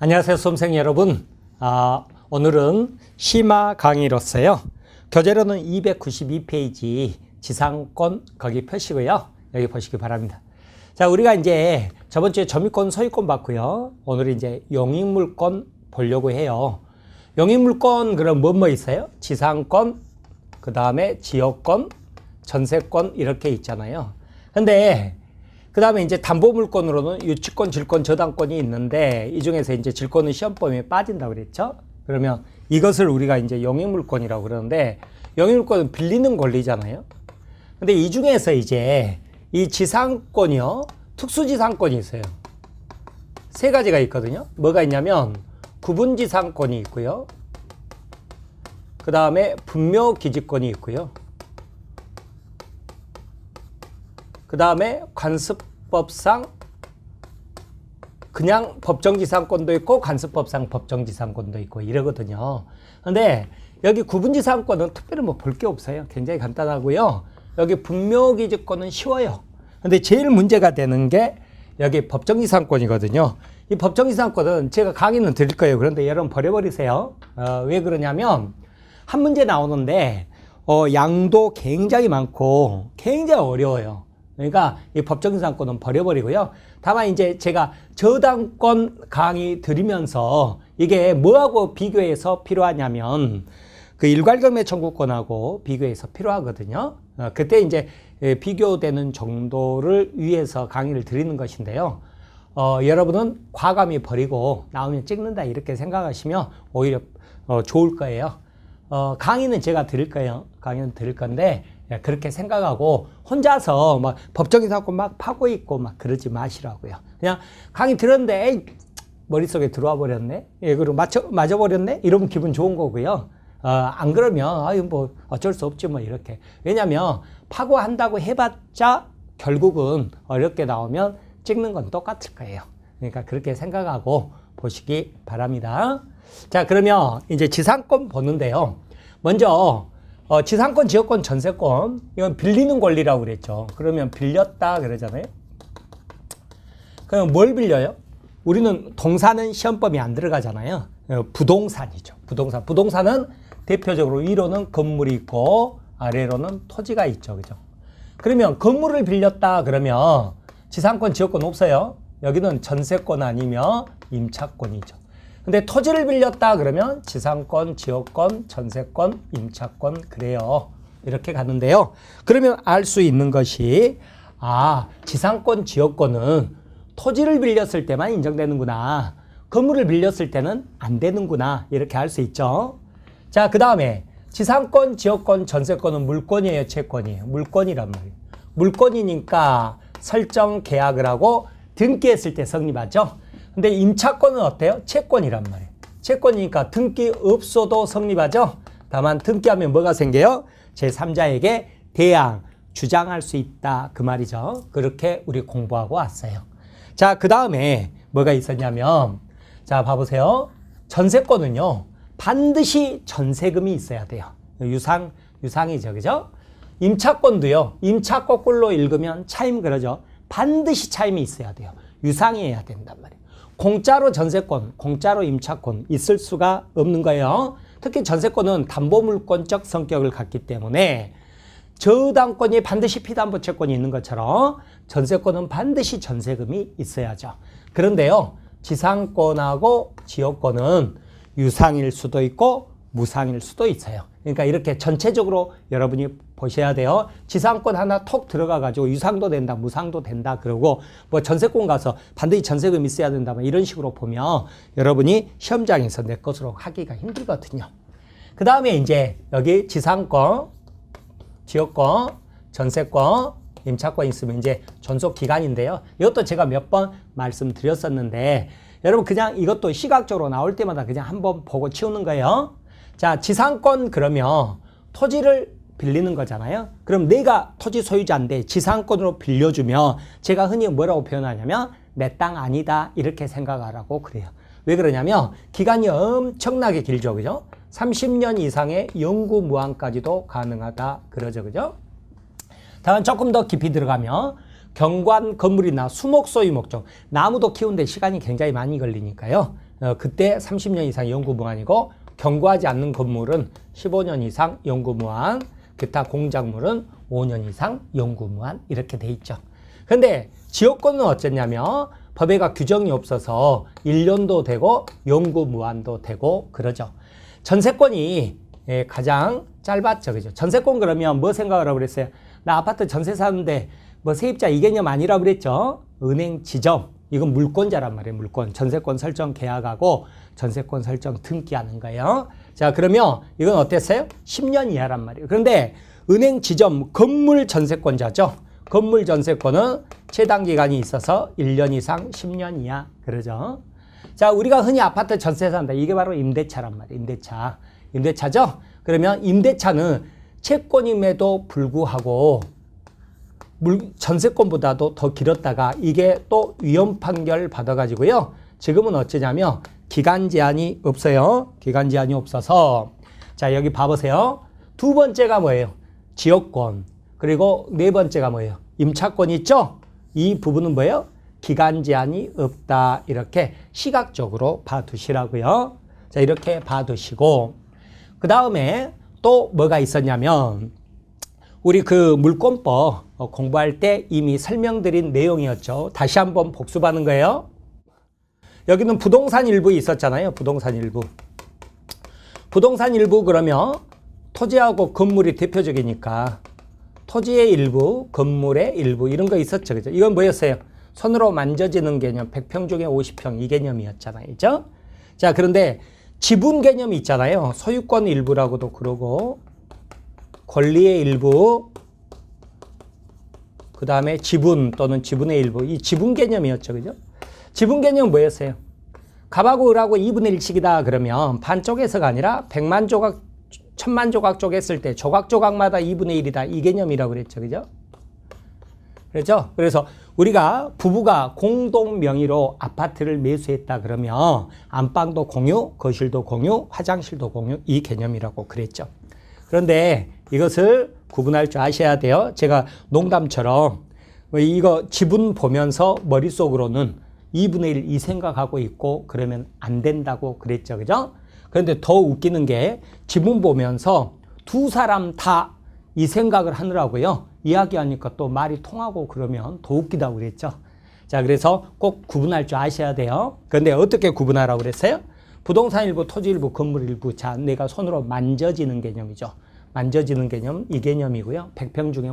안녕하세요, 수험생 여러분. 오늘은 심화 강의로서요. 교재로는 292페이지 지상권 거기 펴시고요. 여기 보시기 바랍니다. 자, 우리가 이제 저번 주에 점유권, 소유권 봤고요. 오늘은 이제 용익물권 보려고 해요. 용익물권 그럼 뭐 있어요? 지상권, 그 다음에 지역권, 전세권 이렇게 있잖아요. 근데 그 다음에 이제 담보물권으로는 유치권, 질권, 저당권이 있는데 이 중에서 이제 질권은 시험 범위에 빠진다고 그랬죠? 그러면 이것을 우리가 이제 용익물권이라고 그러는데 용익물권은 빌리는 권리잖아요. 근데 이 중에서 이제 이 지상권이요, 특수지상권이 있어요. 세 가지가 있거든요. 뭐가 있냐면 구분지상권이 있고요. 그 다음에 분묘기지권이 있고요. 그 다음에 관습법상 그냥 법정지상권도 있고 관습법상 법정지상권도 있고 이러거든요. 근데 여기 구분지상권은 특별히 뭐 볼 게 없어요. 굉장히 간단하고요. 여기 분묘기지권은 쉬워요. 근데 제일 문제가 되는 게 여기 법정지상권이거든요. 이 법정지상권은 제가 강의는 드릴 거예요. 그런데 여러분 버려버리세요. 왜 그러냐면 한 문제 나오는데 양도 굉장히 많고 굉장히 어려워요. 그러니까 이 법정지상권은 버려버리고요. 다만 이제 제가 저당권 강의 드리면서 이게 뭐하고 비교해서 필요하냐면 그 일괄경매 청구권하고 비교해서 필요하거든요. 그때 이제 비교되는 정도를 위해서 강의를 드리는 것인데요. 여러분은 과감히 버리고 나오면 찍는다 이렇게 생각하시면 오히려 좋을 거예요. 강의는 제가 드릴 거예요. 강의는 드릴 건데 그렇게 생각하고 혼자서 막 법정지상권 막 파고 있고 막 그러지 마시라고요. 그냥 강의 들었는데 에이, 머릿속에 들어와 버렸네. 그리고 맞아버렸네. 이러면 기분 좋은 거고요. 안 그러면 아유 뭐 어쩔 수 없지 뭐 이렇게. 왜냐면 파고한다고 해봤자 결국은 어렵게 나오면 찍는 건 똑같을 거예요. 그러니까 그렇게 생각하고 보시기 바랍니다. 자, 그러면 이제 지상권 보는데요. 먼저 지상권, 지역권, 전세권 이건 빌리는 권리라고 그랬죠. 그러면 빌렸다 그러잖아요. 그럼 뭘 빌려요? 우리는 동사는 시험범위 안 들어가잖아요. 부동산이죠. 부동산은 대표적으로 위로는 건물이 있고 아래로는 토지가 있죠. 그죠? 그러면 건물을 빌렸다 그러면 지상권, 지역권 없어요. 여기는 전세권 아니면 임차권이죠. 근데 토지를 빌렸다 그러면 지상권, 지역권, 전세권, 임차권 그래요. 이렇게 가는데요. 그러면 알 수 있는 것이 지상권, 지역권은 토지를 빌렸을 때만 인정되는구나. 건물을 빌렸을 때는 안 되는구나. 이렇게 알 수 있죠. 자, 그 다음에 지상권, 지역권, 전세권은 물권이에요, 채권이에요? 물권이란 말이에요. 물권이니까 설정 계약을 하고 등기했을 때 성립하죠. 근데 임차권은 어때요? 채권이란 말이에요. 채권이니까 등기 없어도 성립하죠. 다만 등기하면 뭐가 생겨요? 제3자에게 대항, 주장할 수 있다 그 말이죠. 그렇게 우리 공부하고 왔어요. 자, 그 다음에 뭐가 있었냐면 자, 봐보세요. 전세권은요 반드시 전세금이 있어야 돼요. 유상이죠. 그죠? 임차권도요. 임차 거꾸로 읽으면 차임 그러죠. 반드시 차임이 있어야 돼요. 유상이어야 된단 말이에요. 공짜로 전세권, 공짜로 임차권 있을 수가 없는 거예요. 특히 전세권은 담보물권적 성격을 갖기 때문에 저당권이 반드시 피담보 채권이 있는 것처럼 전세권은 반드시 전세금이 있어야죠. 그런데요, 지상권하고 지역권은 유상일 수도 있고 무상일 수도 있어요. 그러니까 이렇게 전체적으로 여러분이 보셔야 돼요. 지상권 하나 톡 들어가가지고 유상도 된다, 무상도 된다, 그러고 뭐 전세권 가서 반드시 전세금 있어야 된다, 뭐 이런 식으로 보면 여러분이 시험장에서 내 것으로 하기가 힘들거든요. 그 다음에 이제 여기 지상권, 지역권, 전세권, 임차권 있으면 이제 존속 기간인데요. 이것도 제가 몇 번 말씀드렸었는데 여러분 그냥 이것도 시각적으로 나올 때마다 그냥 한번 보고 치우는 거예요. 자, 지상권 그러면 토지를 빌리는 거잖아요. 그럼 내가 토지 소유자인데 지상권으로 빌려주면 제가 흔히 뭐라고 표현하냐면 내 땅 아니다 이렇게 생각하라고 그래요. 왜 그러냐면 기간이 엄청나게 길죠. 그죠? 30년 이상의 영구 무한까지도 가능하다 그러죠. 그죠? 다만 조금 더 깊이 들어가면 경관 건물이나 수목 소유 목적, 나무도 키우는데 시간이 굉장히 많이 걸리니까요. 그때 30년 이상 영구무한이고 경과하지 않는 건물은 15년 이상 영구무한, 기타 공작물은 5년 이상 영구무한 이렇게 돼 있죠. 그런데 지역권은 어쨌냐면 법에가 규정이 없어서 1년도 되고 영구무한도 되고 그러죠. 전세권이 가장 짧았죠. 그죠? 전세권 그러면 뭐 생각을 하고 그랬어요? 나 아파트 전세 사는데 뭐 세입자 이 개념 아니라고 그랬죠. 은행 지정. 이건 물권자란 말이에요. 물권. 전세권 설정 계약하고 전세권 설정 등기하는 거예요. 자, 그러면 이건 어땠어요? 10년 이하란 말이에요. 그런데 은행 지정 건물 전세권자죠. 건물 전세권은 최단 기간이 있어서 1년 이상 10년 이하 그러죠. 자, 우리가 흔히 아파트 전세 산다. 이게 바로 임대차란 말이에요. 임대차. 임대차죠? 그러면 임대차는 채권임에도 불구하고 전세권보다도 더 길었다가 이게 또 위헌 판결 받아가지고요. 지금은 어쩌냐면 기간 제한이 없어요. 기간 제한이 없어서 자, 여기 봐보세요. 두 번째가 뭐예요? 지역권. 그리고 네 번째가 뭐예요? 임차권 있죠? 이 부분은 뭐예요? 기간 제한이 없다. 이렇게 시각적으로 봐두시라고요. 자, 이렇게 봐두시고 그 다음에 또 뭐가 있었냐면 우리 그 물권법 공부할 때 이미 설명드린 내용이었죠. 다시 한번 복습하는 거예요. 여기는 부동산 일부 있었잖아요. 부동산 일부. 부동산 일부 그러면 토지하고 건물이 대표적이니까 토지의 일부, 건물의 일부 이런 거 있었죠. 그죠? 이건 뭐였어요? 손으로 만져지는 개념, 100평 중에 50평 이 개념이었잖아요. 그죠? 자, 그런데 지분 개념이 있잖아요. 소유권 일부라고도 그러고 권리의 일부, 그 다음에 지분 또는 지분의 일부. 이 지분 개념이었죠. 그죠? 지분 개념은 뭐였어요? 갑하고 을하고 2분의 1씩이다 그러면 반쪽에서가 아니라 100만 조각, 1000만 조각 쪼갰을 때 조각조각마다 2분의 1이다. 이 개념이라고 그랬죠. 그죠? 그렇죠? 그래서 우리가 부부가 공동 명의로 아파트를 매수했다 그러면 안방도 공유, 거실도 공유, 화장실도 공유 이 개념이라고 그랬죠. 그런데 이것을 구분할 줄 아셔야 돼요. 제가 농담처럼 이거 지분 보면서 머릿속으로는 2분의 1 이 생각하고 있고 그러면 안 된다고 그랬죠. 그죠? 그런데 더 웃기는 게 지분 보면서 두 사람 다 이 생각을 하느라고요. 이야기하니까 또 말이 통하고 그러면 더 웃기다고 그랬죠. 자, 그래서 꼭 구분할 줄 아셔야 돼요. 그런데 어떻게 구분하라고 그랬어요? 부동산 일부, 토지 일부, 건물 일부. 자, 내가 손으로 만져지는 개념이죠. 만져지는 개념, 이 개념이고요. 100평 중에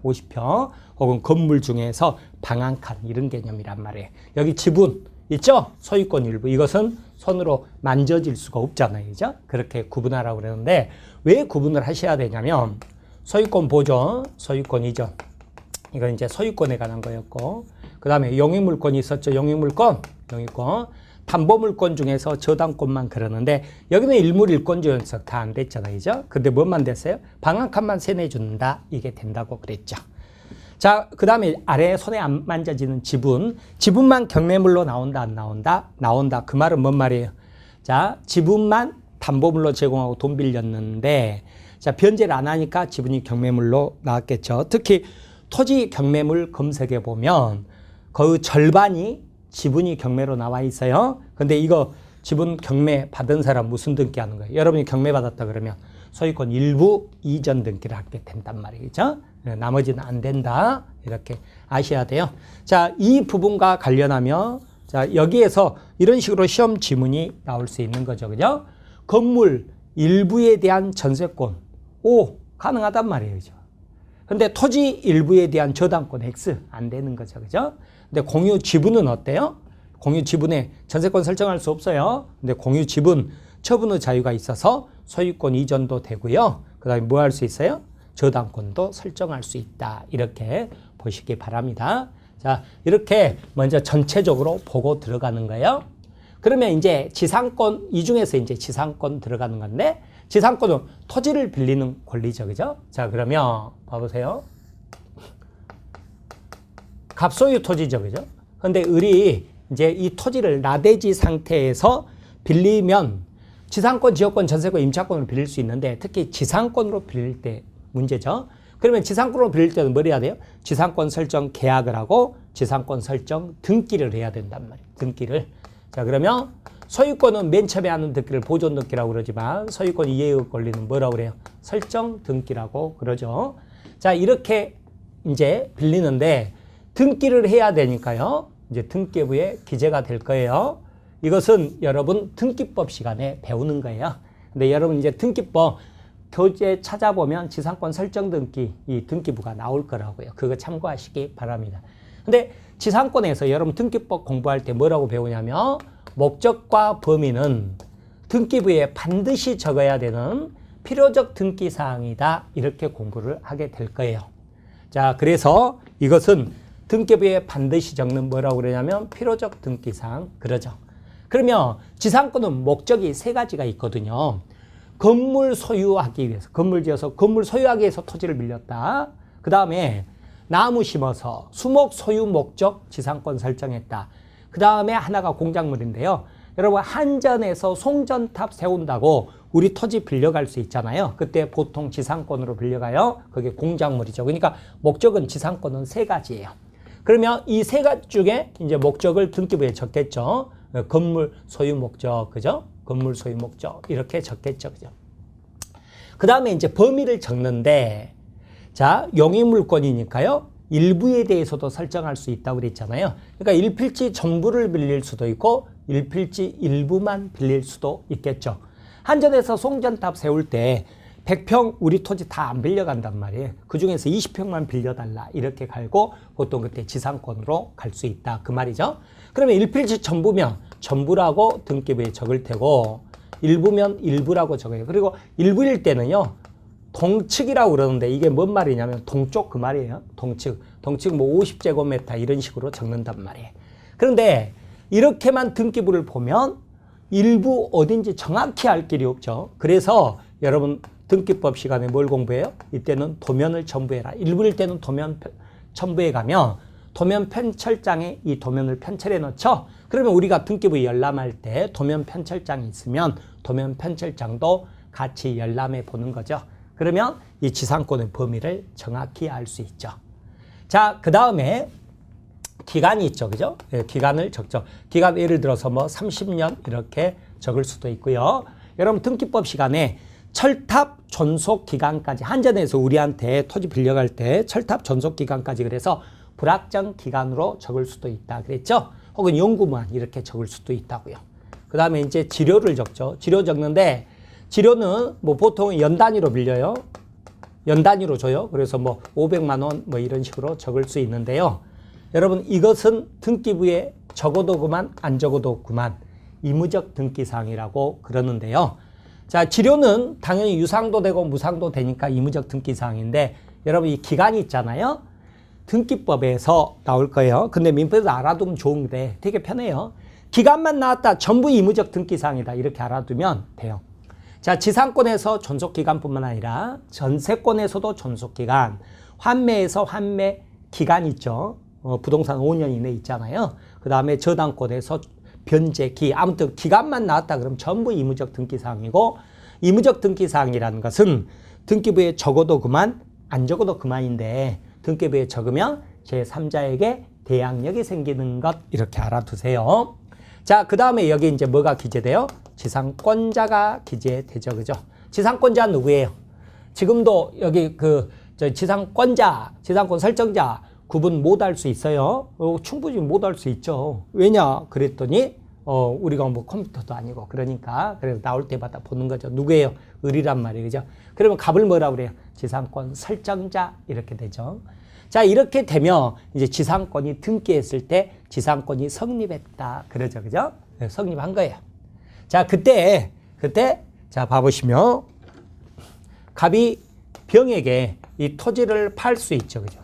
50평 혹은 건물 중에서 방 한 칸 이런 개념이란 말이에요. 여기 지분 있죠? 소유권 일부. 이것은 손으로 만져질 수가 없잖아요. 그죠? 그렇게 구분하라고 그러는데 왜 구분을 하셔야 되냐면 소유권 보존, 소유권 이전. 이건 이제 소유권에 관한 거였고 그 다음에 용익물권이 있었죠. 용익물권. 담보물권 중에서 저당권만 그러는데 여기는 일물일권주연석 다 안 됐잖아요. 그죠? 근데 뭐만 됐어요? 방 한 칸만 세내준다. 이게 된다고 그랬죠. 자, 그 다음에 아래 손에 안 만져지는 지분. 지분만 경매물로 나온다, 안 나온다? 나온다. 그 말은 뭔 말이에요? 자, 지분만 담보물로 제공하고 돈 빌렸는데 자, 변제를 안 하니까 지분이 경매물로 나왔겠죠. 특히 토지 경매물 검색해 보면 거의 절반이 지분이 경매로 나와 있어요. 근데 이거 지분 경매 받은 사람 무슨 등기 하는 거예요? 여러분이 경매 받았다 그러면 소유권 일부 이전 등기를 하게 된단 말이죠. 나머지는 안 된다. 이렇게 아셔야 돼요. 자, 이 부분과 관련하면 자, 여기에서 이런 식으로 시험 지문이 나올 수 있는 거죠. 그죠? 건물 일부에 대한 전세권 O 가능하단 말이에요. 그죠? 근데 토지 일부에 대한 저당권 X 안 되는 거죠. 그죠? 근데 공유 지분은 어때요? 공유 지분에 전세권 설정할 수 없어요. 근데 공유 지분 처분의 자유가 있어서 소유권 이전도 되고요. 그 다음에 뭐 할 수 있어요? 저당권도 설정할 수 있다. 이렇게 보시기 바랍니다. 자, 이렇게 먼저 전체적으로 보고 들어가는 거예요. 그러면 이제 지상권, 이 중에서 이제 지상권 들어가는 건데, 지상권은 토지를 빌리는 권리죠. 그죠? 자, 그러면 봐보세요. 갑소유 토지죠. 그죠? 근데 을이 이제 이 토지를 나대지 상태에서 빌리면 지상권, 지역권, 전세권, 임차권으로 빌릴 수 있는데 특히 지상권으로 빌릴 때 문제죠. 그러면 지상권으로 빌릴 때는 뭘 해야 돼요? 지상권 설정 계약을 하고 지상권 설정 등기를 해야 된단 말이에요. 등기를. 자, 그러면 소유권은 맨 처음에 하는 등기를 보존 등기라고 그러지만 소유권 이해의 권리는 뭐라고 그래요? 설정 등기라고 그러죠. 자, 이렇게 이제 빌리는데 등기를 해야 되니까요. 이제 등기부에 기재가 될 거예요. 이것은 여러분 등기법 시간에 배우는 거예요. 근데 여러분 이제 등기법 교재 찾아보면 지상권 설정 등기 이 등기부가 나올 거라고요. 그거 참고하시기 바랍니다. 근데 지상권에서 여러분 등기법 공부할 때 뭐라고 배우냐면 목적과 범위는 등기부에 반드시 적어야 되는 필요적 등기 사항이다. 이렇게 공부를 하게 될 거예요. 자, 그래서 이것은 등기부에 반드시 적는 뭐라고 그러냐면 필요적 등기 사항 그러죠. 그러면 지상권은 목적이 세 가지가 있거든요. 건물 소유하기 위해서, 건물 지어서 건물 소유하기 위해서 토지를 빌렸다. 그 다음에 나무 심어서 수목 소유 목적 지상권 설정했다. 그 다음에 하나가 공작물인데요. 여러분 한전에서 송전탑 세운다고 우리 토지 빌려갈 수 있잖아요. 그때 보통 지상권으로 빌려가요. 그게 공작물이죠. 그러니까 목적은 지상권은 세 가지예요. 그러면 이 세 가지 중에 이제 목적을 등기부에 적겠죠. 건물 소유 목적, 그죠? 건물 소유 목적 이렇게 적겠죠, 그죠? 그 다음에 이제 범위를 적는데, 자, 용의물권이니까요. 일부에 대해서도 설정할 수 있다고 그랬잖아요. 그러니까 일필지 전부를 빌릴 수도 있고 일필지 일부만 빌릴 수도 있겠죠. 한전에서 송전탑 세울 때 100평 우리 토지 다 안 빌려간단 말이에요. 그중에서 20평만 빌려달라 이렇게 갈고 보통 그때 지상권으로 갈 수 있다 그 말이죠. 그러면 일필지 전부면 전부라고 등기부에 적을 테고 일부면 일부라고 적어요. 그리고 일부일 때는요. 동측이라고 그러는데 이게 뭔 말이냐면 동쪽 그 말이에요. 동측 뭐 50제곱미터 이런 식으로 적는단 말이에요. 그런데 이렇게만 등기부를 보면 일부 어딘지 정확히 알 길이 없죠. 그래서 여러분 등기법 시간에 뭘 공부해요? 이때는 도면을 첨부해라. 일부일 때는 도면 첨부해 가면 도면 편철장에 이 도면을 편철해 넣죠. 그러면 우리가 등기부 열람할 때 도면 편철장이 있으면 도면 편철장도 같이 열람해 보는 거죠. 그러면 이 지상권의 범위를 정확히 알 수 있죠. 자, 그 다음에 기간이 있죠. 그죠? 예, 기간을 적죠. 기간 예를 들어서 뭐 30년 이렇게 적을 수도 있고요. 여러분 등기법 시간에 철탑 존속 기간까지 한전에서 우리한테 토지 빌려갈 때 철탑 존속 기간까지 그래서 불확정 기간으로 적을 수도 있다 그랬죠. 혹은 연구만 이렇게 적을 수도 있다고요. 그 다음에 이제 지료를 적죠. 지료 적는데 지료는 뭐 보통 연 단위로 빌려요. 연 단위로 줘요. 그래서 뭐 500만 원 뭐 이런 식으로 적을 수 있는데요. 여러분 이것은 등기부에 적어도 그만 안 적어도 그만 의무적 등기사항이라고 그러는데요. 자, 지료는 당연히 유상도 되고 무상도 되니까 의무적 등기사항인데 여러분 이 기간이 있잖아요. 등기법에서 나올 거예요. 근데 민법에서 알아두면 좋은데 되게 편해요. 기간만 나왔다 전부 의무적 등기사항이다 이렇게 알아두면 돼요. 자, 지상권에서 존속기간뿐만 아니라 전세권에서도 존속기간, 환매에서 환매 기간 있죠. 부동산 5년 이내 있잖아요. 그 다음에 저당권에서 변제기, 아무튼 기간만 나왔다 그러면 전부 의무적 등기사항이고 의무적 등기사항이라는 것은 등기부에 적어도 그만, 안 적어도 그만인데 등기부에 적으면 제3자에게 대항력이 생기는 것 이렇게 알아두세요. 자, 그 다음에 여기 이제 뭐가 기재돼요? 지상권자가 기재되죠. 그죠? 지상권자 누구예요? 지금도 여기 지상권자, 지상권 설정자 구분 못 할 수 있어요. 충분히 못 할 수 있죠. 왜냐? 그랬더니, 우리가 뭐 컴퓨터도 아니고 그러니까 그래서 나올 때마다 보는 거죠. 누구예요? 을이란 말이에요. 그죠? 그러면 값을 뭐라고 그래요? 지상권 설정자 이렇게 되죠. 자, 이렇게 되면 이제 지상권이 등기했을 때 지상권이 성립했다. 그러죠. 그죠? 네, 성립한 거예요. 자, 그때, 자, 봐보시면, 갑이 병에게 이 토지를 팔 수 있죠. 그죠?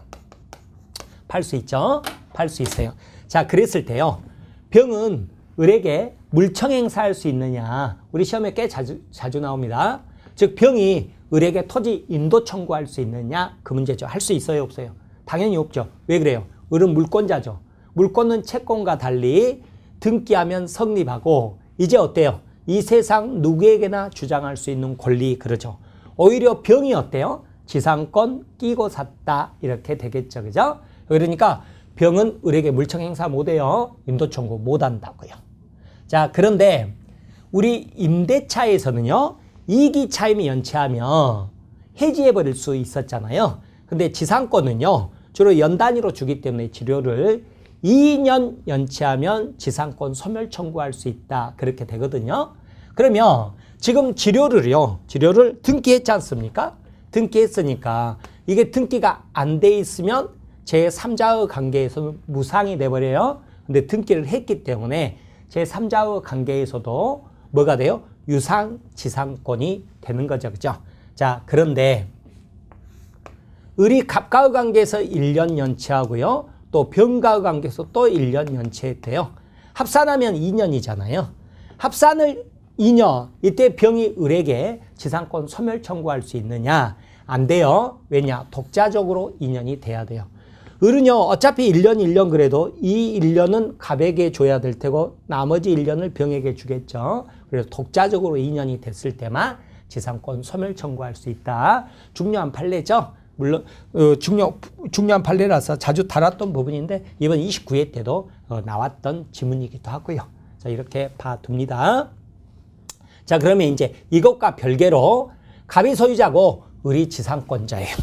팔 수 있죠? 팔 수 있어요. 자, 그랬을 때요. 병은 을에게 물청 행사할 수 있느냐. 우리 시험에 꽤 자주 나옵니다. 즉, 병이 을에게 토지 인도 청구할 수 있느냐. 그 문제죠. 할 수 있어요? 없어요? 당연히 없죠. 왜 그래요? 을은 물권자죠. 물권은 채권과 달리 등기하면 성립하고 이제 어때요? 이 세상 누구에게나 주장할 수 있는 권리 그러죠. 오히려 병이 어때요? 지상권 끼고 샀다 이렇게 되겠죠. 그죠? 그러니까 병은 을에게 물청 행사 못해요. 인도 청구 못한다고요. 자, 그런데 우리 임대차에서는요, 이익이 차임이 연체하면 해지해버릴 수 있었잖아요. 근데 지상권은요, 주로 연 단위로 주기 때문에 치료를 2년 연체하면 지상권 소멸 청구할 수 있다. 그렇게 되거든요. 그러면 지금 지료를 등기했지 않습니까? 등기했으니까 이게 등기가 안 돼 있으면 제3자의 관계에서는 무상이 돼버려요. 근데 등기를 했기 때문에 제3자의 관계에서도 뭐가 돼요? 유상 지상권이 되는 거죠. 그죠? 자, 그런데 을이 갑과의 관계에서 1년 연체하고요. 또 병과의 관계에서 또 1년 연체돼요. 합산하면 2년이잖아요. 합산을 2년, 이때 병이 을에게 지상권 소멸 청구할 수 있느냐? 안 돼요. 왜냐? 독자적으로 2년이 돼야 돼요. 을은요, 어차피 1년 그래도 이 1년은 갑에게 줘야 될 테고 나머지 1년을 병에게 주겠죠. 그래서 독자적으로 2년이 됐을 때만 지상권 소멸 청구할 수 있다. 중요한 판례죠. 물론 중요한 판례라서 자주 다뤘던 부분인데 이번 29회 때도 나왔던 지문이기도 하고요. 자, 이렇게 봐둡니다. 자, 그러면 이제 이것과 별개로 갑이 소유자고 을이 지상권자예요.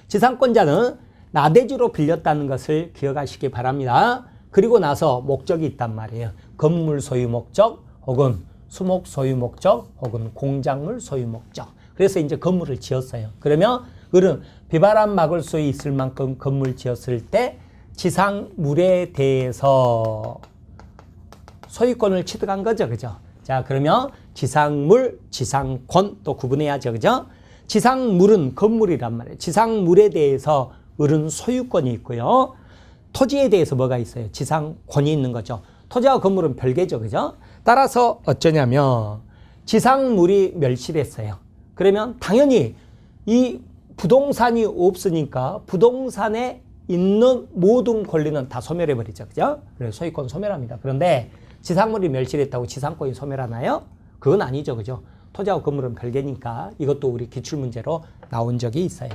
지상권자는 나대지로 빌렸다는 것을 기억하시기 바랍니다. 그리고 나서 목적이 있단 말이에요. 건물 소유 목적 혹은 수목 소유 목적 혹은 공작물 소유 목적. 그래서 이제 건물을 지었어요. 그러면 을은 비바람 막을 수 있을 만큼 건물 지었을 때 지상물에 대해서 소유권을 취득한 거죠. 그죠? 자, 그러면 지상물, 지상권 또 구분해야죠. 그죠? 지상물은 건물이란 말이에요. 지상물에 대해서 을은 소유권이 있고요. 토지에 대해서 뭐가 있어요? 지상권이 있는 거죠. 토지와 건물은 별개죠. 그죠? 따라서 어쩌냐면 지상물이 멸실했어요. 그러면 당연히 이 부동산이 없으니까 부동산에 있는 모든 권리는 다 소멸해버리죠. 그죠? 그래서 소유권 소멸합니다. 그런데 지상물이 멸실했다고 지상권이 소멸하나요? 그건 아니죠. 그죠? 토지하고 건물은 별개니까 이것도 우리 기출문제로 나온 적이 있어요.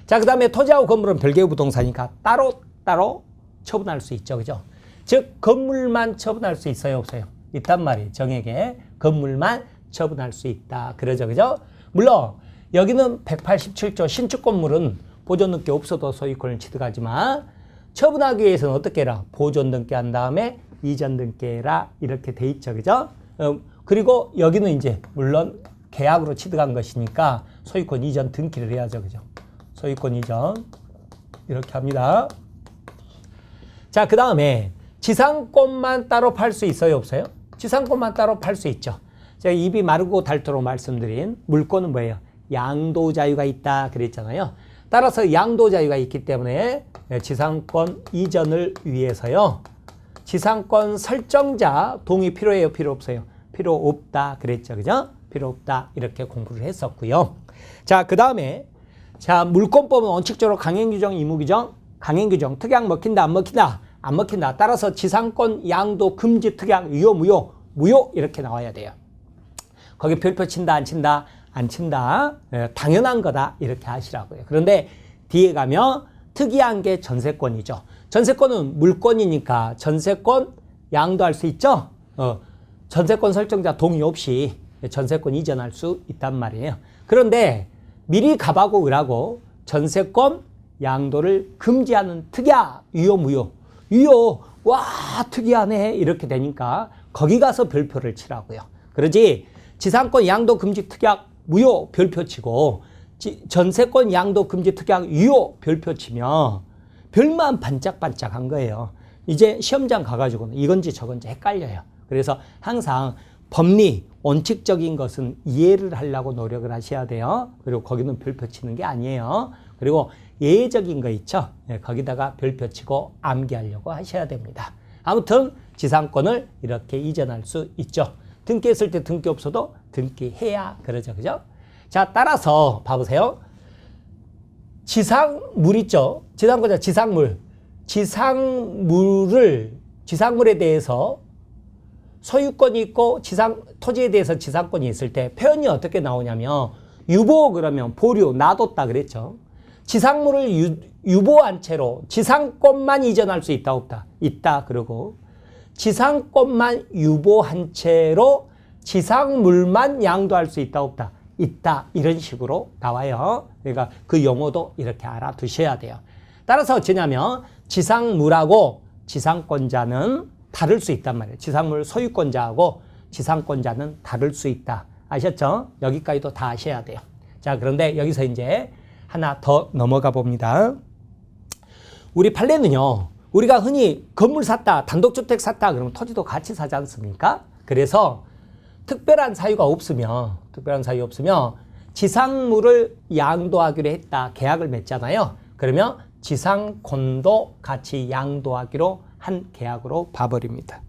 자, 그 다음에 토지하고 건물은 별개의 부동산이니까 따로 처분할 수 있죠. 그죠? 즉, 건물만 처분할 수 있어요? 없어요? 있단 말이에요. 정액에 건물만 처분할 수 있다. 그러죠. 그죠? 물론 여기는 187조 신축 건물은 보존 등기 없어도 소유권을 취득하지만 처분하기 위해서는 어떻게 해라? 보존 등기 한 다음에 이전 등기 해라. 이렇게 돼 있죠. 그죠? 그리고 여기는 이제 물론 계약으로 취득한 것이니까 소유권 이전 등기를 해야죠. 그죠? 소유권 이전 이렇게 합니다. 자, 그 다음에 지상권만 따로 팔 수 있어요? 없어요? 지상권만 따로 팔 수 있죠. 제가 입이 마르고 닳도록 말씀드린 물권은 뭐예요? 양도 자유가 있다 그랬잖아요. 따라서 양도 자유가 있기 때문에 지상권 이전을 위해서요. 지상권 설정자 동의 필요해요? 필요 없어요? 필요 없다 그랬죠. 그죠? 필요 없다 이렇게 공부를 했었고요. 자, 그 다음에 자, 물권법은 원칙적으로 강행규정, 의무규정, 강행규정, 특약 먹힌다, 안 먹힌다, 안 먹힌다. 따라서 지상권, 양도, 금지, 특약, 유효, 무효 이렇게 나와야 돼요. 거기 별표 친다, 안 친다, 안 친다. 당연한 거다 이렇게 하시라고요. 그런데 뒤에 가면 특이한 게 전세권이죠. 전세권은 물권이니까 전세권 양도할 수 있죠. 전세권 설정자 동의 없이 전세권 이전할 수 있단 말이에요. 그런데 미리 갑하고 을하고 전세권 양도를 금지하는 특약, 유효, 무효. 유효, 와 특이하네 이렇게 되니까 거기 가서 별표를 치라고요. 그러지 지상권 양도 금지 특약 무효 별표 치고 전세권 양도 금지 특약 유효 별표 치면 별만 반짝반짝한 거예요. 이제 시험장 가가지고는 이건지 저건지 헷갈려요. 그래서 항상 법리, 원칙적인 것은 이해를 하려고 노력을 하셔야 돼요. 그리고 거기는 별표 치는 게 아니에요. 그리고 예외적인 거 있죠. 거기다가 별표 치고 암기하려고 하셔야 됩니다. 아무튼 지상권을 이렇게 이전할 수 있죠. 등기했을 때 등기 없어도 등기해야 그러죠. 그죠? 자, 따라서 봐보세요. 지상물 있죠. 지상권자 지상물. 지상물에 대해서 소유권이 있고 토지에 대해서 지상권이 있을 때 표현이 어떻게 나오냐면 유보 그러면 보류 놔뒀다 그랬죠. 지상물을 유보한 채로 지상권만 이전할 수 있다 없다? 있다 그러고 지상권만 유보한 채로 지상물만 양도할 수 있다 없다? 있다. 이런 식으로 나와요. 그러니까 그 용어도 이렇게 알아두셔야 돼요. 따라서 어쩌냐면 지상물하고 지상권자는 다를 수 있단 말이에요. 지상물 소유권자하고 지상권자는 다를 수 있다. 아셨죠? 여기까지도 다 아셔야 돼요. 자, 그런데 여기서 이제 하나 더 넘어가 봅니다. 우리 판례는요, 우리가 흔히 건물 샀다, 단독주택 샀다, 그러면 토지도 같이 사지 않습니까? 그래서 특별한 사유가 없으면 지상물을 양도하기로 했다, 계약을 맺잖아요. 그러면 지상권도 같이 양도하기로 한 계약으로 봐버립니다.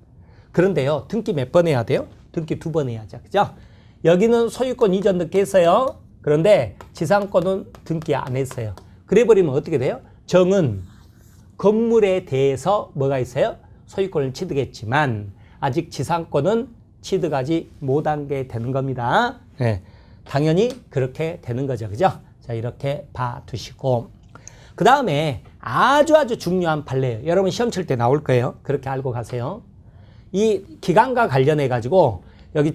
그런데요, 등기 몇 번 해야 돼요? 등기 2번 해야죠. 그죠? 여기는 소유권 이전 등기했어요. 그런데 지상권은 등기 안 했어요. 그래 버리면 어떻게 돼요? 정은 건물에 대해서 뭐가 있어요? 소유권을 취득했지만 아직 지상권은 취득하지 못한 게 되는 겁니다. 네, 당연히 그렇게 되는 거죠. 그죠? 자, 이렇게 봐두시고. 그 다음에 아주 중요한 판례예요. 여러분 시험 칠 때 나올 거예요. 그렇게 알고 가세요. 이 기간과 관련해 가지고 여기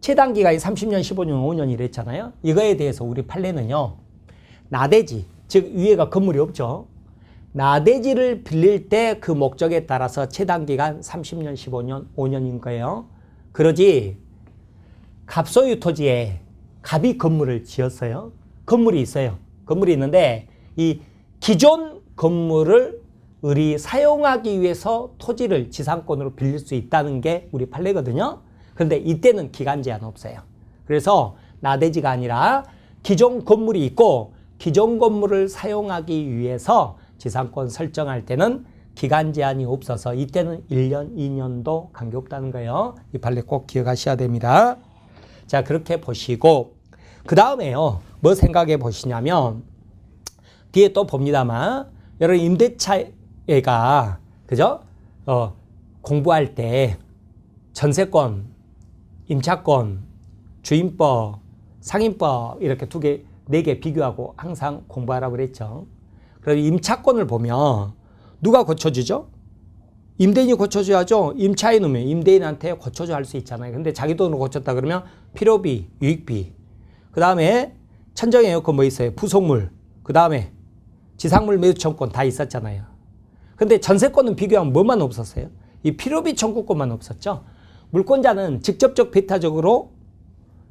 최단기가 30년, 15년, 5년 이랬잖아요. 이거에 대해서 우리 판례는요. 나대지, 즉 위에가 건물이 없죠. 나대지를 빌릴 때 그 목적에 따라서 최단기간 30년, 15년, 5년인 거예요. 그러지 갑소유 토지에 갑이 건물을 지었어요. 건물이 있어요. 건물이 있는데 이 기존 건물을 사용하기 위해서 토지를 지상권으로 빌릴 수 있다는 게 우리 판례거든요. 그런데 이때는 기간 제한 없어요. 그래서 나대지가 아니라 기존 건물이 있고 기존 건물을 사용하기 위해서 지상권 설정할 때는 기간 제한이 없어서 이때는 1년, 2년도 관계없다는 거예요. 이 판례 꼭 기억하셔야 됩니다. 자, 그렇게 보시고 그 다음에요. 뭐 생각해 보시냐면 뒤에 또 봅니다만 여러분 임대차가 그죠? 공부할 때 전세권, 임차권, 주임법, 상임법 이렇게 4개 비교하고 항상 공부하라고 그랬죠. 그래서 임차권을 보면 누가 고쳐주죠? 임대인이 고쳐줘야죠. 임차에 놓으면 임대인한테 고쳐줘 할 수 있잖아요. 근데 자기 돈으로 고쳤다 그러면 필요비, 유익비. 그 다음에 천정 에어컨 뭐 있어요? 부속물. 그 다음에 지상물 매수 청구권 다 있었잖아요. 근데 전세권은 비교하면 뭐만 없었어요? 이 필요비 청구권만 없었죠. 물권자는 직접적 배타적으로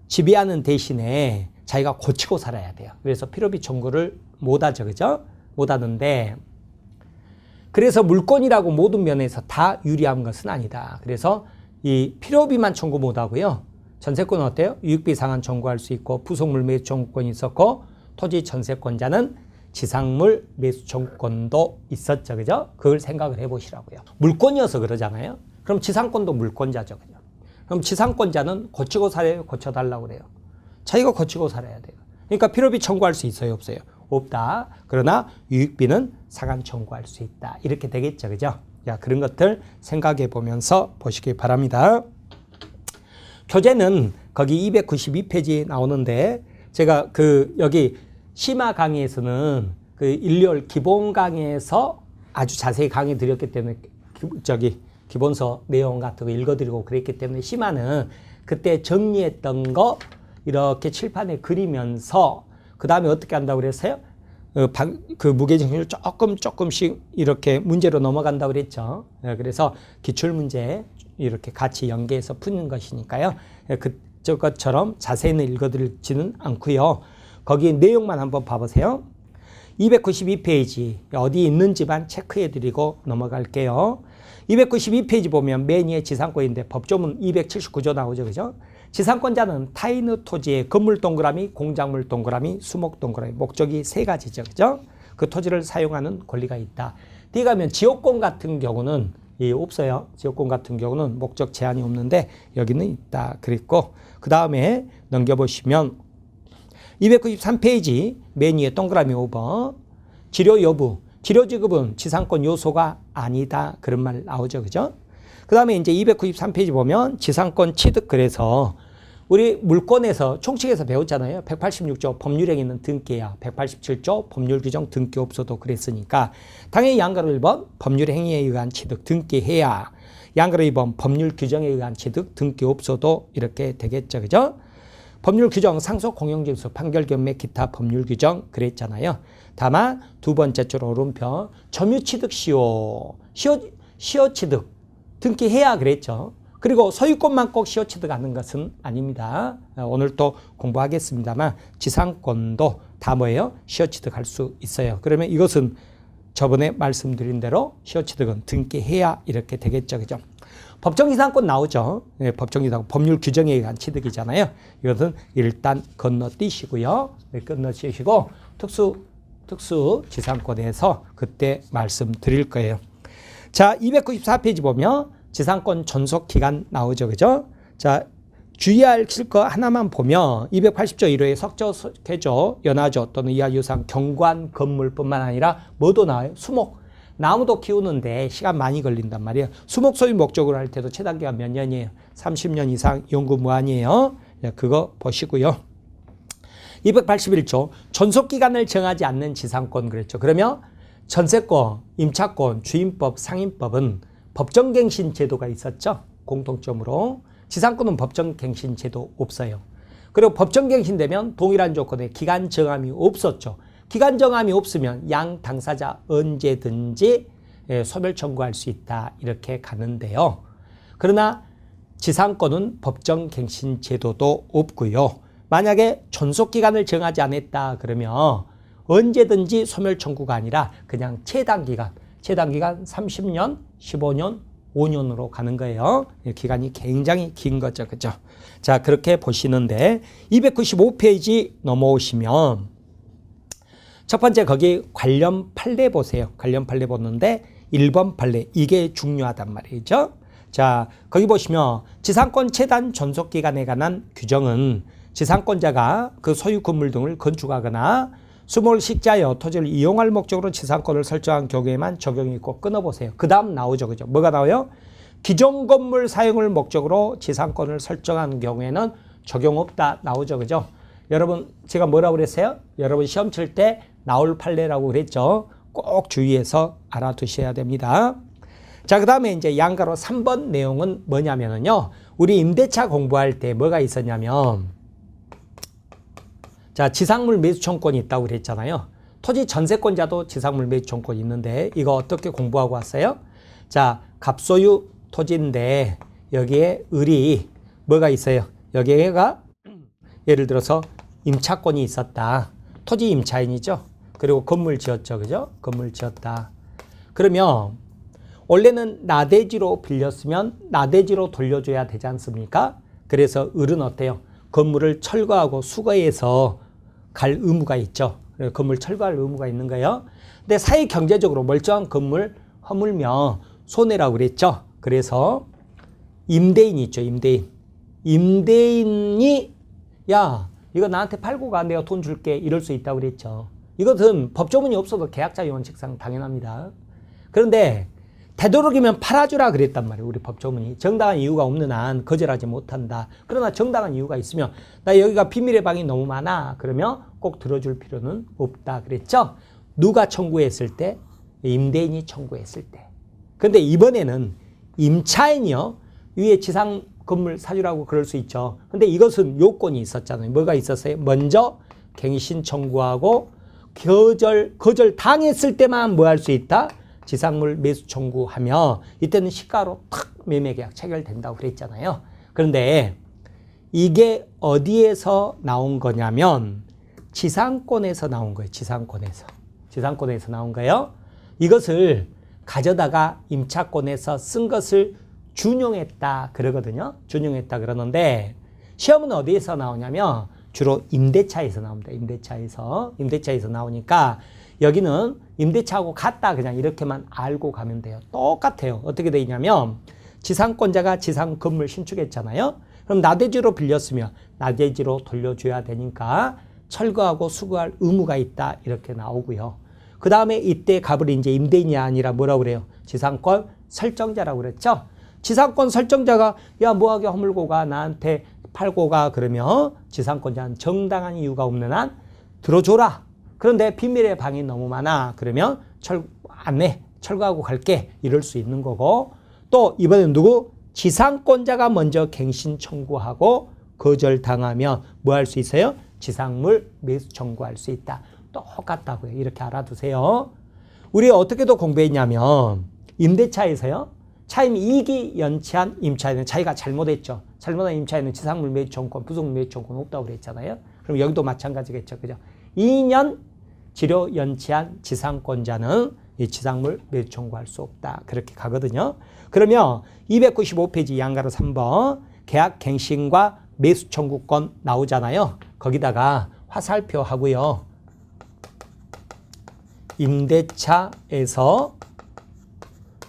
지배하는 대신에 자기가 고치고 살아야 돼요. 그래서 필요비 청구를 못하죠. 그죠? 못하는데 그래서 물권이라고 모든 면에서 다 유리한 것은 아니다. 그래서 이 필요비만 청구 못하고요. 전세권은 어때요? 유익비 상한 청구할 수 있고 부속물 매수 청구권이 있었고 토지 전세권자는 지상물 매수 청구권도 있었죠. 그죠? 그걸 생각을 해보시라고요. 물권이어서 그러잖아요. 그럼 지상권도 물권자죠. 그죠? 그럼 지상권자는 고치고 살아요? 고쳐달라고 그래요? 자기가 고치고 살아야 돼요. 그러니까 필요비 청구할 수 있어요? 없어요? 없다. 그러나 유익비는 상한 청구할 수 있다. 이렇게 되겠죠. 그죠? 자, 그런 것들 생각해 보면서 보시기 바랍니다. 교재는 거기 292페이지 나오는데 제가 여기 심화 강의에서는 그 1월 기본 강의에서 아주 자세히 강의 드렸기 때문에 기본서 내용 같은 거 읽어드리고 그랬기 때문에 심화는 그때 정리했던 거 이렇게 칠판에 그리면서 그 다음에 어떻게 한다고 그랬어요? 그 무게중심을 조금씩 이렇게 문제로 넘어간다고 그랬죠. 그래서 기출문제 이렇게 같이 연계해서 푸는 것이니까요. 그것처럼 자세히는 읽어드리지는 않고요. 거기 내용만 한번 봐보세요. 292페이지 어디 있는지만 체크해드리고 넘어갈게요. 292페이지 보면 맨 위에 지상권인데 법조문 279조 나오죠. 그죠? 지상권자는 타인의 토지의 건물 동그라미, 공작물 동그라미, 수목 동그라미, 목적이 3가지죠. 그죠? 그 토지를 사용하는 권리가 있다. 뒤에 가면 지역권 같은 경우는 없어요. 지역권 같은 경우는 목적 제한이 없는데 여기는 있다. 그랬고 그 다음에 넘겨보시면 293페이지 맨 위에 동그라미 5번 치료 여부, 치료 지급은 지상권 요소가 아니다. 그런 말 나오죠. 그죠? 그 다음에 이제 293페이지 보면 지상권 취득 그래서 우리 물권에서 총칙에서 배웠잖아요. 186조 법률행위 있는 등기야. 187조 법률 규정 등기 없어도 그랬으니까 당연히 양가로 1번 법률행위에 의한 취득 등기해야 양가로 2번 법률 규정에 의한 취득 등기 없어도 이렇게 되겠죠. 그죠? 법률 규정, 상속 공용징수, 판결 경매, 기타 법률 규정 그랬잖아요. 다만 두 번째 줄 오른편 점유 취득 시효 취득 등기해야 그랬죠. 그리고 소유권만 꼭 시효 취득하는 것은 아닙니다. 오늘 또 공부하겠습니다만 지상권도 다 뭐예요? 시효 취득할 수 있어요. 그러면 이것은 저번에 말씀드린 대로 시효 취득은 등기해야 이렇게 되겠죠. 그죠? 법정지상권 나오죠. 네, 법정지상권 법률 규정에 의한 취득이잖아요. 이것은 일단 건너뛰시고요. 네, 건너뛰시고 특수 지상권에서 그때 말씀드릴 거예요. 자, 294페이지 보면 지상권 존속 기간 나오죠. 그죠? 자, 주의할 거 하나만 보면 280조 1호에 석조, 개조, 연화조 또는 이하 유상 경관 건물뿐만 아니라 뭐도 나와요? 수목. 나무도 키우는데 시간 많이 걸린단 말이에요. 수목 소유 목적으로 할 때도 최단기가 몇 년이에요? 30년 이상 연구 무한이에요. 그거 보시고요. 281조 존속기간을 정하지 않는 지상권 그랬죠. 그러면 전세권, 임차권, 주임법, 상임법은 법정갱신 제도가 있었죠. 공통점으로. 지상권은 법정갱신 제도 없어요. 그리고 법정갱신 되면 동일한 조건에 기간 정함이 없었죠. 기간 정함이 없으면 양 당사자 언제든지 소멸 청구할 수 있다. 이렇게 가는데요. 그러나 지상권은 법정갱신 제도도 없고요. 만약에 존속기간을 정하지 않았다 그러면 언제든지 소멸 청구가 아니라 그냥 최단기간 30년, 15년, 5년으로 가는 거예요. 기간이 굉장히 긴 거죠. 그죠? 자, 그렇게 보시는데 295페이지 넘어오시면 첫 번째 거기 관련 판례 보세요. 관련 판례 보는데 1번 판례 이게 중요하단 말이죠. 자, 거기 보시면 지상권 최단 존속기간에 관한 규정은 지상권자가 그 소유 건물 등을 건축하거나 수목을 식자하여 토지를 이용할 목적으로 지상권을 설정한 경우에만 적용이 있고 끊어보세요. 그 다음 나오죠. 그죠? 뭐가 나와요? 기존 건물 사용을 목적으로 지상권을 설정한 경우에는 적용 없다 나오죠. 그죠? 여러분 제가 뭐라고 그랬어요? 여러분 시험 칠 때 나올 판례라고 그랬죠. 꼭 주의해서 알아두셔야 됩니다. 자, 그 다음에 이제 양가로 3번 내용은 뭐냐면요. 우리 임대차 공부할 때 뭐가 있었냐면 자, 지상물 매수 청권이 있다고 그랬잖아요. 토지 전세권자도 지상물 매수 청권이 있는데 이거 어떻게 공부하고 왔어요? 자, 갑소유 토지인데 여기에 을이 뭐가 있어요? 여기가 예를 들어서 임차권이 있었다. 토지 임차인이죠. 그리고 건물 지었죠. 그죠? 건물 지었다. 그러면 원래는 나대지로 빌렸으면 나대지로 돌려줘야 되지 않습니까? 그래서 을은 어때요? 건물을 철거하고 수거해서 갈 의무가 있죠. 건물 철거할 의무가 있는 거예요. 근데 사회 경제적으로 멀쩡한 건물 허물면 손해라고 그랬죠. 그래서 임대인이 있죠. 임대인이 야 이거 나한테 팔고 가 내가 돈 줄게 이럴 수 있다고 그랬죠. 이것은 법조문이 없어도 계약자의 원칙상 당연합니다. 그런데 되도록이면 팔아주라 그랬단 말이에요. 우리 법조문이. 정당한 이유가 없는 한 거절하지 못한다. 그러나 정당한 이유가 있으면 나 여기가 비밀의 방이 너무 많아. 그러면 꼭 들어줄 필요는 없다 그랬죠. 누가 청구했을 때? 임대인이 청구했을 때. 그런데 이번에는 임차인이요. 위에 지상 건물 사주라고 그럴 수 있죠. 근데 이것은 요건이 있었잖아요. 뭐가 있었어요? 먼저 갱신 청구하고 거절 당했을 때만 뭐 할 수 있다? 지상물 매수 청구하면 이때는 시가로 탁 매매계약 체결된다고 그랬잖아요. 그런데 이게 어디에서 나온 거냐면 지상권에서 나온 거예요. 지상권에서 나온 거예요. 이것을 가져다가 임차권에서 쓴 것을 준용했다 그러거든요. 준용했다 그러는데 시험은 어디에서 나오냐면 주로 임대차에서 나옵니다. 임대차에서 나오니까 여기는 임대차하고 같다 그냥 이렇게만 알고 가면 돼요. 똑같아요. 어떻게 돼 있냐면 지상권자가 지상 건물 신축했잖아요. 그럼 나대지로 빌렸으면 나대지로 돌려줘야 되니까 철거하고 수거할 의무가 있다 이렇게 나오고요. 그 다음에 이때 갑을 이제 임대인이 아니라 뭐라고 그래요? 지상권 설정자라고 그랬죠. 지상권 설정자가 야 뭐하게 허물고 가 나한테 팔고 가 그러면 지상권자는 정당한 이유가 없는 한 들어줘라. 그런데 비밀의 방이 너무 많아. 그러면 안 내. 철거하고 갈게. 이럴 수 있는 거고 또 이번엔 누구? 지상권자가 먼저 갱신 청구하고 거절당하면 뭐 할 수 있어요? 지상물 매수 청구할 수 있다. 똑같다고요. 이렇게 알아두세요. 우리 어떻게도 공부했냐면 임대차에서요. 차임 2기 연체한 임차인은 자기가 잘못했죠. 잘못한 임차인은 지상물 매수 청구권, 부속물 매수 청구권 없다고 그랬잖아요. 그럼 여기도 마찬가지겠죠. 그죠? 2년 지료 연체한 지상권자는 이 지상물 매수 청구할 수 없다. 그렇게 가거든요. 그러면 295페이지 양가로 3번 계약 갱신과 매수 청구권 나오잖아요. 거기다가 화살표 하고요. 임대차에서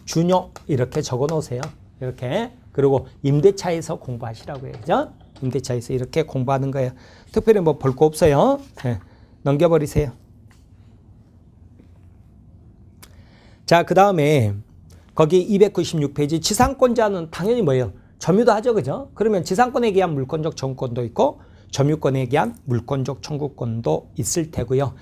준용 이렇게 적어 놓으세요. 이렇게. 그리고 임대차에서 공부하시라고요. 그죠? 임대차에서 이렇게 공부하는 거예요. 특별히 뭐 볼 거 없어요. 네. 넘겨버리세요. 자, 그 다음에 거기 296페이지 지상권자는 당연히 뭐예요? 점유도 하죠. 그죠? 그러면 지상권에 기한 물권적 청구권도 있고 점유권에 기한 물권적 청구권도 있을 테고요.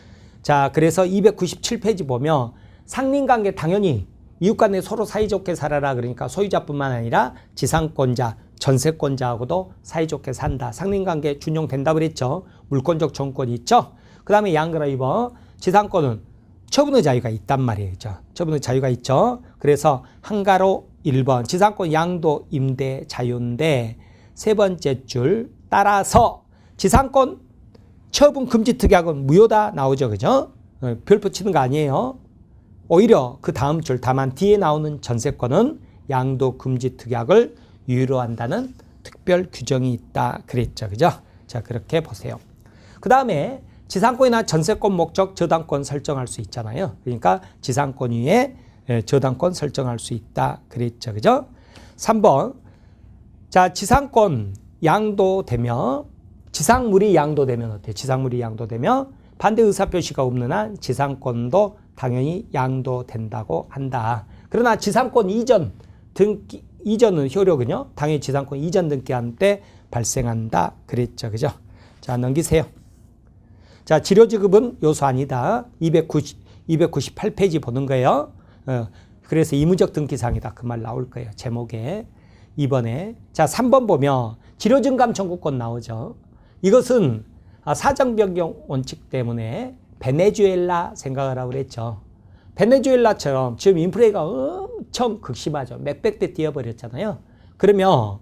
자, 그래서 297페이지 보면 상린관계 당연히 이웃 간에 서로 사이좋게 살아라. 그러니까 소유자뿐만 아니라 지상권자, 전세권자하고도 사이좋게 산다. 상린관계 준용된다 그랬죠. 물권적 청구권이 있죠. 그 다음에 양그라 2번 지상권은 처분의 자유가 있단 말이에요. 처분의 자유가 있죠. 그래서 한가로 1번 지상권 양도 임대 자유인데 세 번째 줄 따라서 지상권 처분 금지 특약은 무효다 나오죠. 그죠? 별 붙이는 거 아니에요. 오히려 그 다음 줄 다만 뒤에 나오는 전세권은 양도 금지 특약을 유효로 한다는 특별 규정이 있다 그랬죠. 그죠? 자, 그렇게 보세요. 그 다음에 지상권이나 전세권 목적 저당권 설정할 수 있잖아요. 그러니까 지상권 위에 저당권 설정할 수 있다 그랬죠. 그죠? 3번. 자, 지상권 양도되면 지상물이 양도되면 어때요? 지상물이 양도되면 반대 의사표시가 없는 한 지상권도 당연히 양도된다고 한다. 그러나 지상권 이전 등기 이전은 효력은요. 당연히 지상권 이전 등기한 때 발생한다 그랬죠. 그죠? 자, 넘기세요. 자, 지료지급은 요소 아니다. 298페이지 보는 거예요. 그래서 의무적 등기사항이다. 그 말 나올 거예요. 제목에. 2번에. 자, 3번 보면 지료증감 청구권 나오죠. 이것은 사정변경 원칙 때문에 베네수엘라 생각을 하고 그랬죠. 베네수엘라처럼 지금 인플레가 엄청 극심하죠. 몇백 대 뛰어버렸잖아요. 그러면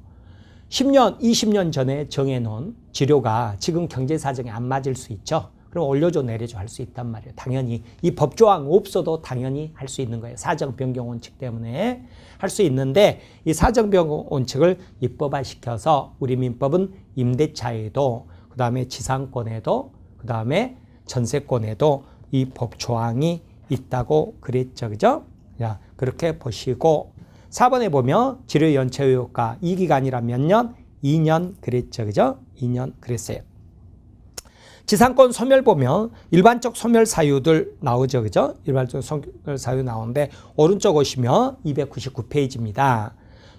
10년, 20년 전에 정해놓은 지료가 지금 경제사정에 안 맞을 수 있죠. 그럼 올려줘 내려줘 할 수 있단 말이에요. 당연히 이 법조항 없어도 당연히 할 수 있는 거예요. 사정변경 원칙 때문에 할 수 있는데 이 사정변경 원칙을 입법화시켜서 우리 민법은 임대차에도 그 다음에 지상권에도 그 다음에 전세권에도 이 법조항이 있다고 그랬죠. 그죠? 자, 그렇게 보시고 4번에 보면 지료 연체 효과 2기간이라 몇 년? 2년 그랬죠. 그죠? 2년 그랬어요. 지상권 소멸 보면 일반적 소멸 사유들 나오죠. 그죠? 일반적 소멸 사유 나오는데 오른쪽 오시면 299페이지입니다.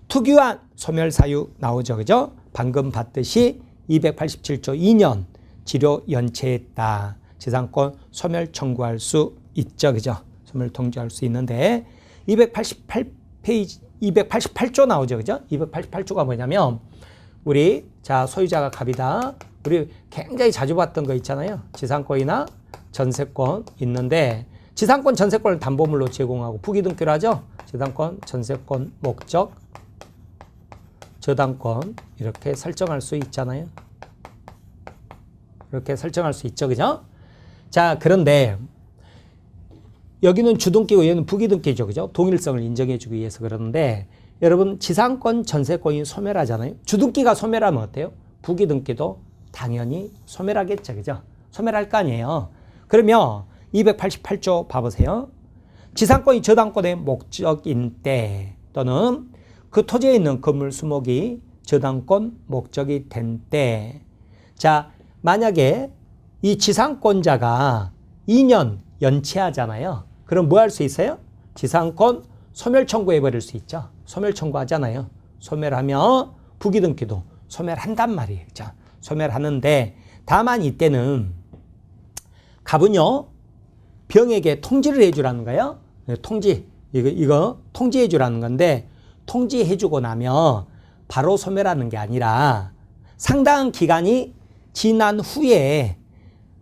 특유한 소멸 사유 나오죠. 그죠? 방금 봤듯이 287조 2년 지료 연체했다. 지상권 소멸 청구할 수 있죠. 그죠? 소멸 통지할 수 있는데 288페이지 288조 나오죠. 그죠? 288조가 뭐냐면 우리 자 소유자가 갑이다. 우리 굉장히 자주 봤던 거 있잖아요. 지상권이나 전세권 있는데 지상권 전세권을 담보물로 제공하고 부기등기로 하죠. 지상권 전세권 목적 저당권 이렇게 설정할 수 있잖아요. 이렇게 설정할 수 있죠. 그죠? 자, 그런데 여기는 주등기고 여기는 부기등기죠. 그죠? 동일성을 인정해주기 위해서 그러는데 여러분 지상권 전세권이 소멸하잖아요. 주등기가 소멸하면 어때요? 부기등기도 당연히 소멸하겠죠. 그죠? 소멸할 거 아니에요. 그러면 288조 봐보세요. 지상권이 저당권의 목적인 때 또는 그 토지에 있는 건물 수목이 저당권 목적이 된 때 자, 만약에 이 지상권자가 2년 연체하잖아요. 그럼 뭐 할 수 있어요? 지상권 소멸 청구해버릴 수 있죠. 소멸 청구하잖아요. 소멸하면 부기등기도 소멸한단 말이에요. 자, 소멸하는데 다만 이때는 갑은요 병에게 통지를 해주라는 거예요. 통지 이거 통지해 주라는 건데 통지해주고 나면 바로 소멸하는 게 아니라 상당한 기간이 지난 후에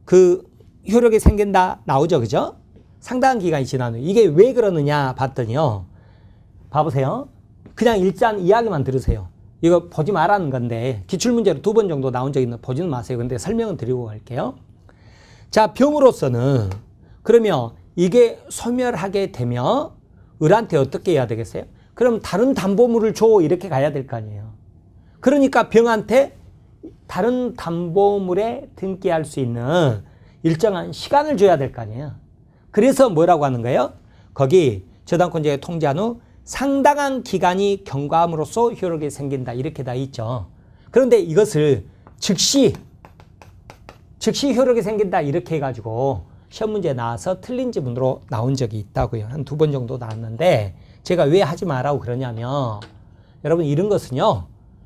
그 효력이 생긴다 나오죠. 그죠? 상당한 기간이 지난 후에. 이게 왜 그러느냐 봤더니요. 봐보세요. 그냥 일단 이야기만 들으세요. 이거 보지 말라는 건데 기출문제로 2번 정도 나온 적 있는데 보지는 마세요. 근데 설명은 드리고 갈게요. 자, 병으로서는 그러면 이게 소멸하게 되면 을한테 어떻게 해야 되겠어요? 그럼 다른 담보물을 줘 이렇게 가야 될 거 아니에요. 그러니까 병한테 다른 담보물에 등기할 수 있는 일정한 시간을 줘야 될 거 아니에요. 그래서 뭐라고 하는 거예요? 거기 저당권자가 통지한 후 상당한 기간이 경과함으로써 효력이 생긴다 이렇게 다 있죠. 그런데 이것을 즉시 효력이 생긴다 이렇게 해가지고 시험 문제 나와서 틀린 지문으로 나온 적이 있다고요. 한 2번 정도 나왔는데 제가 왜 하지 말라고 그러냐면 여러분 이런 것은요.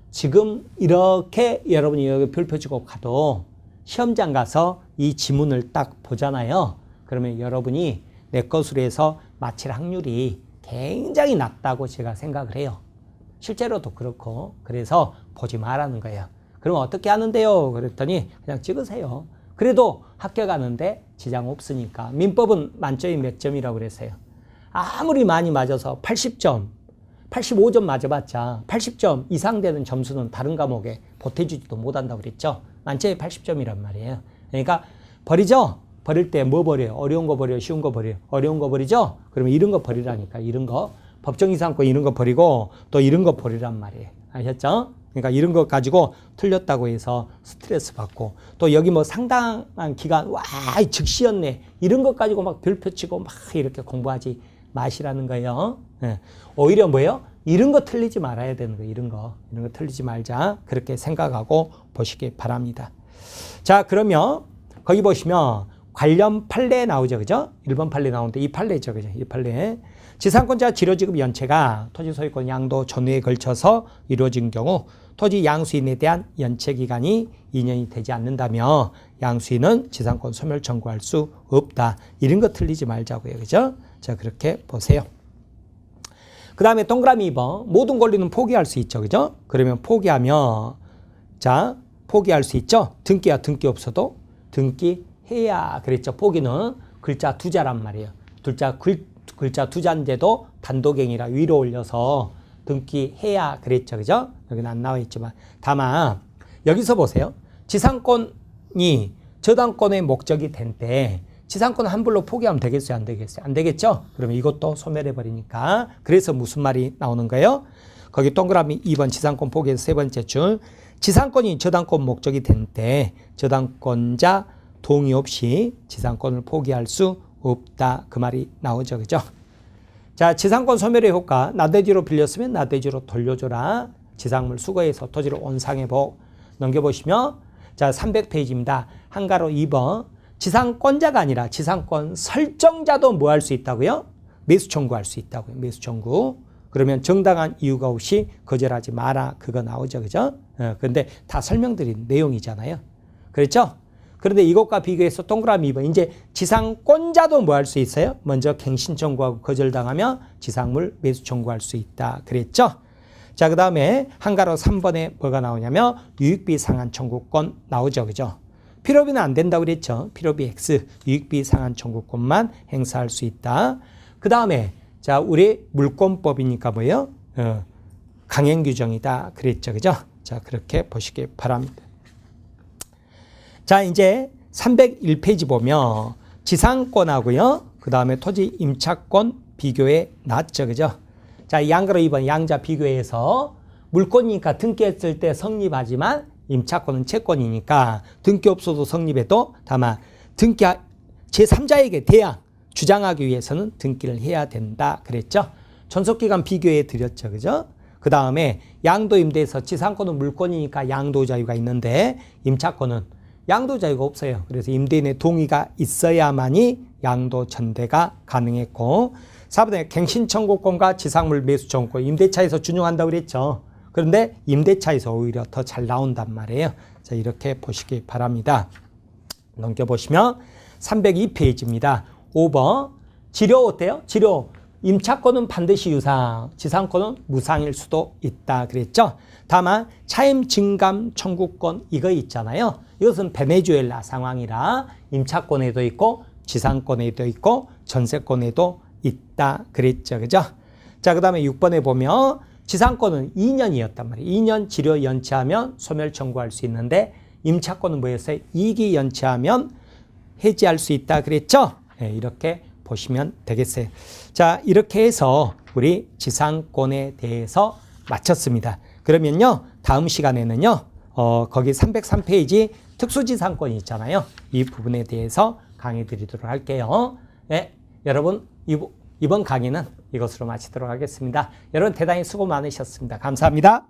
지금 이렇게 여러분이 여기 별 펴주고 가도 시험장 가서 이 지문을 딱 보잖아요. 그러면 여러분이 내 것으로 해서 맞힐 확률이 굉장히 낮다고 제가 생각을 해요. 실제로도 그렇고 그래서 보지 말라는 거예요. 그러면 어떻게 하는데요? 그랬더니 그냥 찍으세요. 그래도 합격하는데 지장 없으니까. 민법은 만점이 몇 점이라고 그랬어요? 아무리 많이 맞아서 80점, 85점 맞아봤자 80점 이상 되는 점수는 다른 과목에 보태주지도 못한다고 그랬죠. 만점이 80점이란 말이에요. 그러니까 버리죠? 버릴 때 뭐 버려요? 어려운 거 버려요? 쉬운 거 버려요? 어려운 거 버리죠? 그러면 이런 거 버리라니까. 이런 거. 법정이상권 이런 거 버리고 또 이런 거 버리란 말이에요. 아셨죠? 그러니까 이런 거 가지고 틀렸다고 해서 스트레스 받고 또 여기 뭐 상당한 기간 와 즉시였네 이런 것 가지고 막 별표 치고 막 이렇게 공부하지 마시라는 거예요. 네. 오히려 뭐예요? 이런 거 틀리지 말아야 되는 거예요. 이런 거 틀리지 말자 그렇게 생각하고 보시기 바랍니다. 자, 그러면 거기 보시면 관련 판례 나오죠. 그죠? 1번 판례 나오는데 이 판례죠. 그죠? 이 판례. 지상권자 지료지급 연체가 토지 소유권 양도 전후에 걸쳐서 이루어진 경우 토지 양수인에 대한 연체 기간이 2년이 되지 않는다며 양수인은 지상권 소멸 청구할 수 없다. 이런 거 틀리지 말자고요. 그죠? 자, 그렇게 보세요. 그 다음에 동그라미 2번. 모든 권리는 포기할 수 있죠. 그죠? 그러면 포기하면 자, 포기할 수 있죠. 등기야 등기 없어도 등기해야 그랬죠. 포기는 글자 2자란 말이에요. 글자 2자인데도 단독행위라 위로 올려서 등기해야 그랬죠. 그죠? 여기는 안 나와 있지만 다만 여기서 보세요. 지상권이 저당권의 목적이 된 때 지상권을 환불로 포기하면 되겠어요? 안 되겠어요? 안 되겠죠? 그러면 이것도 소멸해버리니까 그래서 무슨 말이 나오는 거예요? 거기 동그라미 2번 지상권 포기에서 세 번째 줄 지상권이 저당권 목적이 된 때 저당권자 동의 없이 지상권을 포기할 수 없다. 그 말이 나오죠. 그죠? 자, 지상권 소멸의 효과. 나대지로 빌렸으면 나대지로 돌려줘라. 지상물 수거해서 토지를 온상해보. 넘겨보시면 자, 300페이지입니다. 한가로 2번. 지상권자가 아니라 지상권 설정자도 뭐 할 수 있다고요? 매수 청구할 수 있다고요. 매수 청구. 그러면 정당한 이유가 없이 거절하지 마라. 그거 나오죠. 그죠? 그런데 다 설명드린 내용이잖아요. 그렇죠? 그런데 이것과 비교해서 동그라미 2번. 이제 지상권자도 뭐 할 수 있어요? 먼저 갱신 청구하고 거절당하면 지상물 매수 청구할 수 있다. 그랬죠? 자, 그 다음에 한가로 3번에 뭐가 나오냐면 유익비 상한 청구권 나오죠. 그죠? 필요비는 안 된다고 그랬죠? 필요비 X, 유익비 상한 청구권만 행사할 수 있다. 그 다음에 자, 우리 물권법이니까 뭐예요? 강행 규정이다. 그랬죠. 그죠? 자, 그렇게 보시기 바랍니다. 자, 이제 301페이지 보면 지상권하고요. 그 다음에 토지 임차권 비교해 놨죠. 그죠? 자, 양가로 2번 양자 비교해서 물권이니까 등기했을 때 성립하지만 임차권은 채권이니까 등기 없어도 성립해도 다만 등기 제3자에게 대항 주장하기 위해서는 등기를 해야 된다. 그랬죠? 존속기간 비교해 드렸죠. 그죠? 그 다음에 양도임대에서 지상권은 물권이니까 양도자유가 있는데 임차권은 양도자유가 없어요. 그래서 임대인의 동의가 있어야만이 양도전대가 가능했고 4번에 갱신청구권과 지상물 매수청구권 임대차에서 준용한다고 그랬죠. 그런데 임대차에서 오히려 더 잘 나온단 말이에요. 자, 이렇게 보시기 바랍니다. 넘겨보시면 302페이지입니다. 5번. 지료 어때요? 지료 임차권은 반드시 유상, 지상권은 무상일 수도 있다 그랬죠. 다만 차임 증감 청구권 이거 있잖아요. 이것은 베네수엘라 상황이라 임차권에도 있고 지상권에도 있고 전세권에도 있다 그랬죠. 그죠? 자, 그다음에 6번에 보면 지상권은 2년이었단 말이에요. 2년 지료 연체하면 소멸 청구할 수 있는데 임차권은 뭐였어요? 2기 연체하면 해지할 수 있다 그랬죠? 네, 이렇게 보시면 되겠어요. 자, 이렇게 해서 우리 지상권에 대해서 마쳤습니다. 그러면요, 다음 시간에는요, 거기 303페이지 특수지상권이 있잖아요. 이 부분에 대해서 강의 드리도록 할게요. 네, 여러분, 이번 강의는 이것으로 마치도록 하겠습니다. 여러분, 대단히 수고 많으셨습니다. 감사합니다.